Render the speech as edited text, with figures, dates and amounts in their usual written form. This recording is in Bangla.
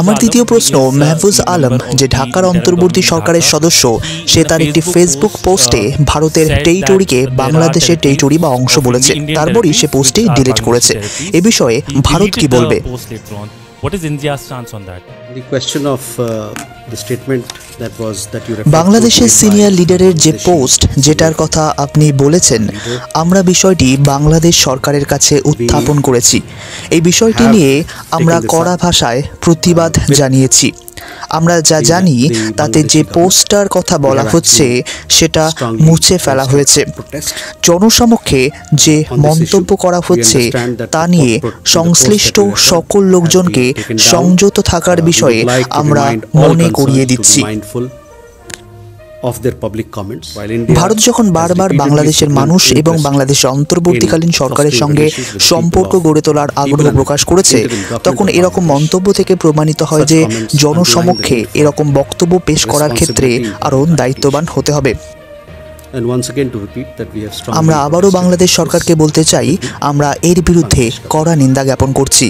আমার দ্বিতীয় প্রশ্ন, মেহফুজ আলম যে ঢাকার অন্তর্বর্তী সরকারের সদস্য, সে তার একটি ফেসবুক পোস্টে ভারতের টেরিটরিকে বাংলাদেশের টেরিটরি বা অংশ বলেছে। তারপরই সে পোস্টটি ডিলিট করেছে। এ বিষয়ে ভারত কি বলবে? What is India's stance on that? The question of the statement that you referred to. বাংলাদেশের সিনিয়র লিডারের যে পোস্ট যেটার কথা আপনি বলেছেন, আমরা বিষয়টি বাংলাদেশ সরকারের কাছে উত্থাপন করেছি। এই বিষয়টি নিয়ে আমরা কড়া ভাষায় প্রতিবাদ জানিয়েছি। আমরা যা জানি তাতে যে পোস্টার কথা বলা হচ্ছে সেটা মুছে ফেলা হয়েছে। জনসমক্ষে যে মন্তব্য করা হচ্ছে তা নিয়ে সংশ্লিষ্ট সকল লোকজনকে সংযত থাকার বিষয়ে আমরা মনে করিয়ে দিচ্ছি। ভারত যখন বারবার বাংলাদেশের মানুষ এবং বাংলাদেশের অন্তর্বর্তীকালীন সরকারের সঙ্গে সম্পর্ক গড়ে তোলার আগ্রহ প্রকাশ করেছে, তখন এরকম মন্তব্য থেকে প্রমাণিত হয় যে জনসমক্ষে এরকম বক্তব্য পেশ করার ক্ষেত্রে আরও দায়িত্ববান হতে হবে। আমরা আবারও বাংলাদেশ সরকারকে বলতে চাই, আমরা এর বিরুদ্ধে কড়া নিন্দা জ্ঞাপন করছি।